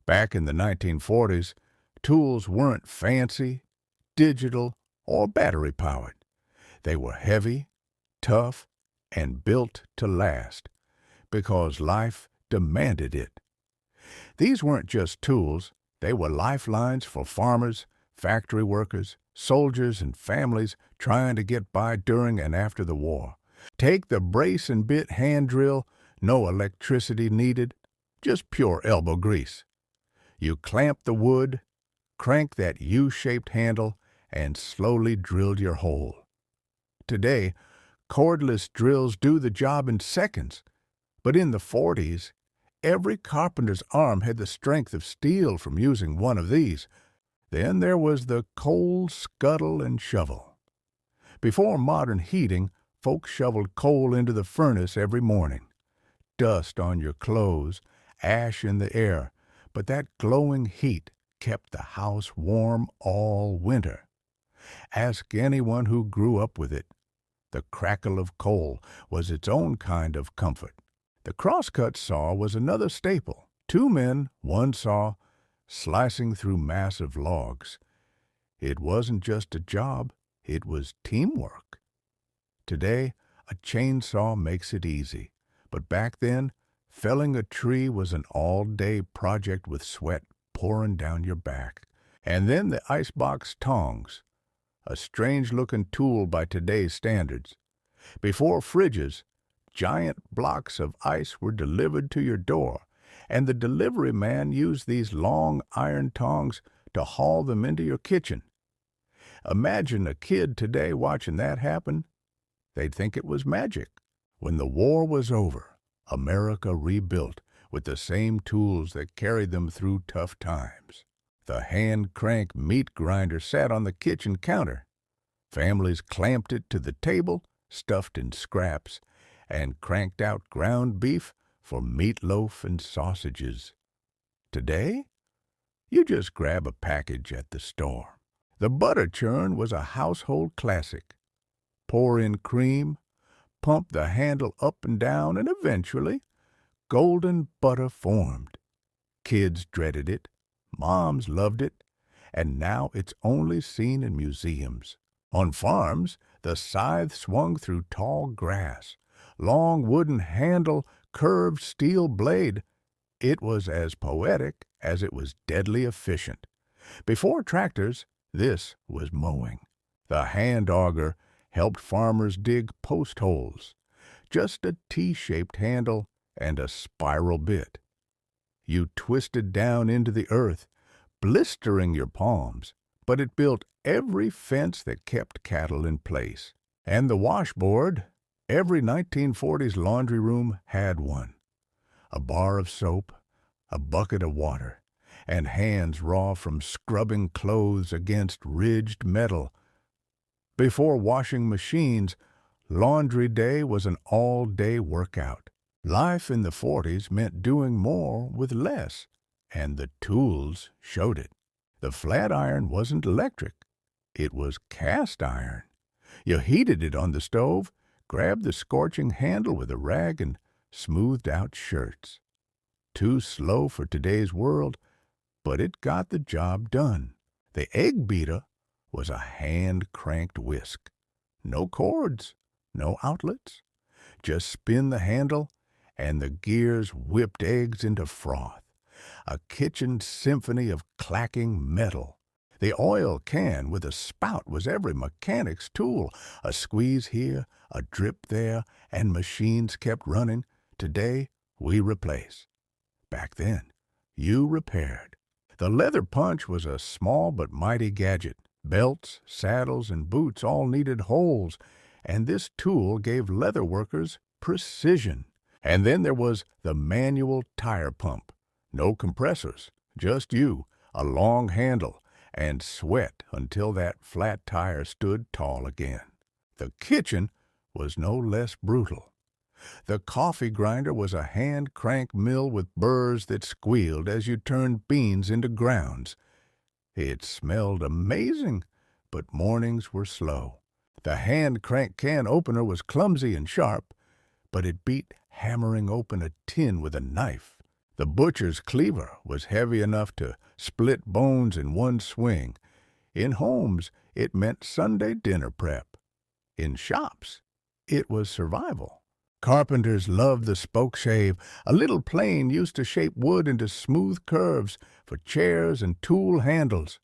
Back in the 1940s, tools weren't fancy, digital, or battery-powered. They were heavy, tough, and built to last because life demanded it. These weren't just tools, they were lifelines for farmers, factory workers, soldiers, and families trying to get by during and after the war. Take the brace and bit hand drill, no electricity needed, just pure elbow grease. You clamped the wood, cranked that U-shaped handle, and slowly drilled your hole. Today, cordless drills do the job in seconds, but in the 40s, every carpenter's arm had the strength of steel from using one of these. Then there was the coal scuttle and shovel. Before modern heating, folks shoveled coal into the furnace every morning. Dust on your clothes, ash in the air, but that glowing heat kept the house warm all winter. Ask anyone who grew up with it. The crackle of coal was its own kind of comfort. The crosscut saw was another staple. 2 men, 1 saw, slicing through massive logs. It wasn't just a job, it was teamwork. Today, a chainsaw makes it easy, but back then, felling a tree was an all-day project with sweat pouring down your back. And then the icebox tongs, a strange-looking tool by today's standards. Before fridges, giant blocks of ice were delivered to your door, and the delivery man used these long iron tongs to haul them into your kitchen. Imagine a kid today watching that happen. They'd think it was magic. When the war was over, America rebuilt with the same tools that carried them through tough times. The hand-crank meat grinder sat on the kitchen counter. Families clamped it to the table, stuffed in scraps, and cranked out ground beef for meatloaf and sausages. Today, you just grab a package at the store. The butter churn was a household classic. Pour in cream, pump the handle up and down, and eventually, golden butter formed. Kids dreaded it, moms loved it, and now it's only seen in museums. On farms, the scythe swung through tall grass. Long wooden handle, curved steel blade. It was as poetic as it was deadly efficient. Before tractors, this was mowing. The hand auger helped farmers dig post holes. Just a T-shaped handle and a spiral bit. You twisted down into the earth, blistering your palms, but it built every fence that kept cattle in place. And the washboard, every 1940s laundry room had one. A bar of soap, a bucket of water, and hands raw from scrubbing clothes against ridged metal. Before washing machines, laundry day was an all-day workout. Life in the 40s meant doing more with less, and the tools showed it. The flat iron wasn't electric. It was cast iron. You heated it on the stove, grabbed the scorching handle with a rag, and smoothed out shirts. Too slow for today's world, but it got the job done. The egg beater was a hand-cranked whisk. No cords, no outlets. Just spin the handle, and the gears whipped eggs into froth. A kitchen symphony of clacking metal. The oil can with a spout was every mechanic's tool. A squeeze here, a drip there, and machines kept running. Today, we replace. Back then, you repaired. The leather punch was a small but mighty gadget. Belts, saddles, and boots all needed holes, and this tool gave leather workers precision. And then there was the manual tire pump. No compressors, just you, a long handle, and sweat until that flat tire stood tall again. The kitchen was no less brutal. The coffee grinder was a hand-crank mill with burrs that squealed as you turned beans into grounds. It smelled amazing, but mornings were slow. The hand-crank can opener was clumsy and sharp, but it beat hammering open a tin with a knife. The butcher's cleaver was heavy enough to split bones in one swing. In homes, it meant Sunday dinner prep. In shops, it was survival. Carpenters loved the spoke shave. A little plane used to shape wood into smooth curves for chairs and tool handles.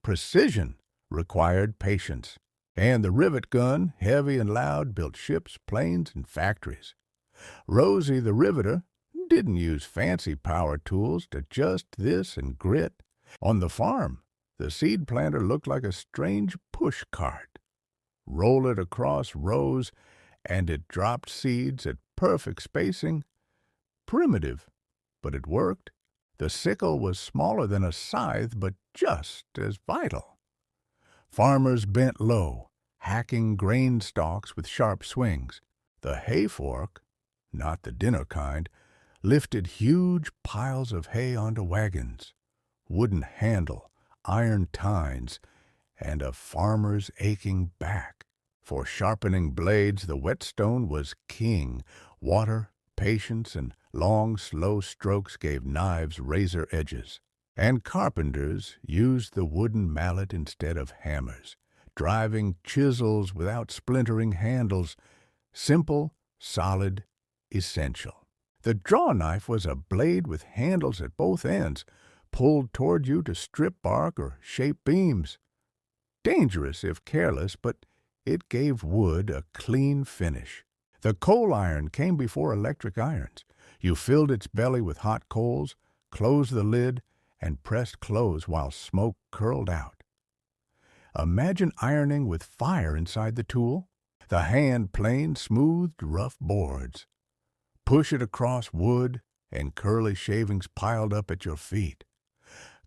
Precision required patience. And the rivet gun, heavy and loud, built ships, planes, and factories. Rosie the riveter didn't use fancy power tools to just this and grit. On the farm, the seed planter looked like a strange push cart. Roll it across rows, and it dropped seeds at perfect spacing. Primitive, but it worked. The sickle was smaller than a scythe, but just as vital. Farmers bent low, hacking grain stalks with sharp swings. The hay fork, not the dinner kind, lifted huge piles of hay onto wagons. Wooden handle, iron tines, and a farmer's aching back. For sharpening blades, the whetstone was king. Water, patience, and long, slow strokes gave knives razor edges. And carpenters used the wooden mallet instead of hammers, driving chisels without splintering handles. Simple, solid, essential. The draw knife was a blade with handles at both ends, pulled toward you to strip bark or shape beams. Dangerous if careless, but it gave wood a clean finish. The coal iron came before electric irons. You filled its belly with hot coals, closed the lid, and pressed close while smoke curled out. Imagine ironing with fire inside the tool. The hand plane smoothed rough boards. Push it across wood, and curly shavings piled up at your feet.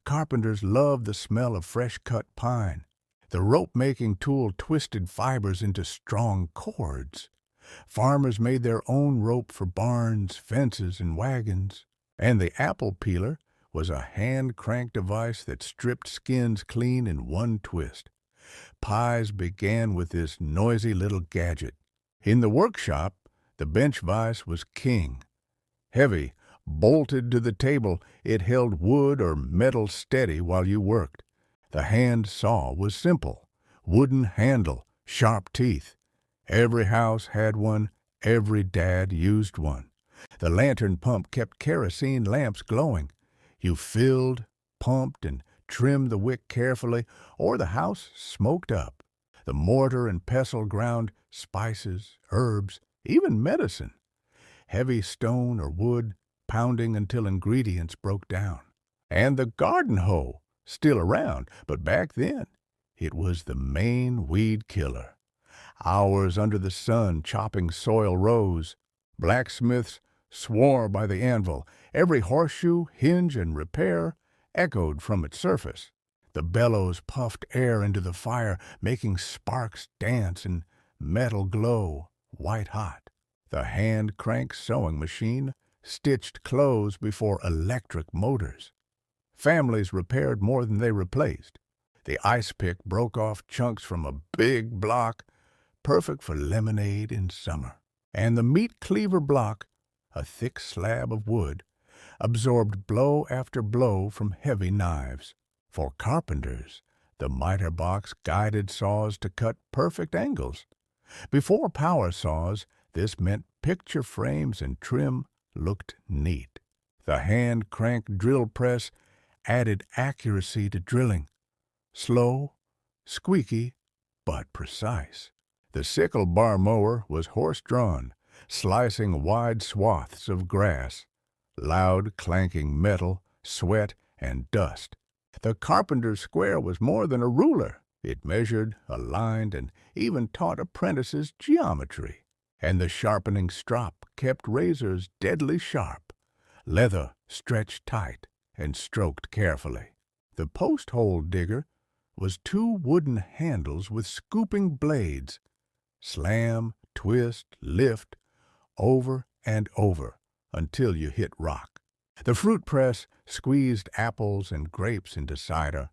Carpenters loved the smell of fresh-cut pine. The rope-making tool twisted fibers into strong cords. Farmers made their own rope for barns, fences, and wagons. And the apple peeler was a hand-crank device that stripped skins clean in one twist. Pies began with this noisy little gadget. In the workshop, the bench vise was king. Heavy, bolted to the table, it held wood or metal steady while you worked. The hand saw was simple. Wooden handle, sharp teeth. Every house had one, every dad used one. The lantern pump kept kerosene lamps glowing. You filled, pumped, and trimmed the wick carefully, or the house smoked up. The mortar and pestle ground spices, herbs, even medicine. Heavy stone or wood, pounding until ingredients broke down. And the garden hoe, still around, but back then, it was the main weed killer. Hours under the sun chopping soil rows. Blacksmiths swore by the anvil. Every horseshoe, hinge, and repair echoed from its surface. The bellows puffed air into the fire, making sparks dance and metal glow, white hot. The hand-crank sewing machine stitched clothes before electric motors. Families repaired more than they replaced. The ice pick broke off chunks from a big block, perfect for lemonade in summer. And the meat cleaver block, a thick slab of wood, absorbed blow after blow from heavy knives. For carpenters, the miter box guided saws to cut perfect angles. Before power saws, this meant picture frames and trim looked neat. The hand-crank drill press added accuracy to drilling. Slow, squeaky, but precise. The sickle bar mower was horse-drawn, slicing wide swaths of grass. Loud, clanking metal, sweat, and dust. The carpenter's square was more than a ruler. It measured, aligned, and even taught apprentices geometry. And the sharpening strop kept razors deadly sharp. Leather stretched tight and stroked carefully. The post-hole digger was two wooden handles with scooping blades. Slam, twist, lift, over and over until you hit rock. The fruit press squeezed apples and grapes into cider.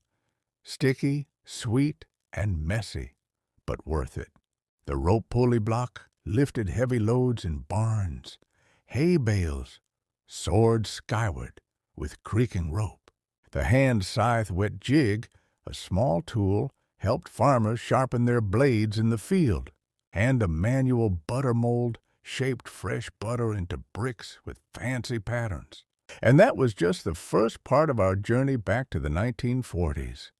Sticky, sweet, and messy, but worth it. The rope pulley block lifted heavy loads in barns. Hay bales soared skyward with creaking rope. The hand scythe wet jig, a small tool, helped farmers sharpen their blades in the field. And a manual butter mold shaped fresh butter into bricks with fancy patterns. And that was just the first part of our journey back to the 1940s.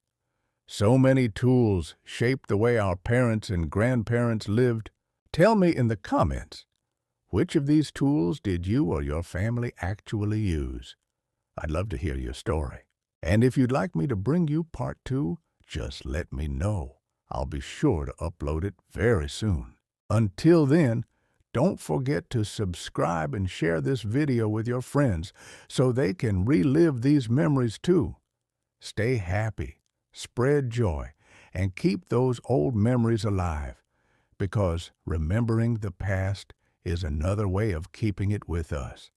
So many tools shaped the way our parents and grandparents lived. Tell me in the comments, which of these tools did you or your family actually use? I'd love to hear your story. And if you'd like me to bring you part 2, just let me know. I'll be sure to upload it very soon. Until then, don't forget to subscribe and share this video with your friends so they can relive these memories too. Stay happy, spread joy, and keep those old memories alive, because remembering the past is another way of keeping it with us.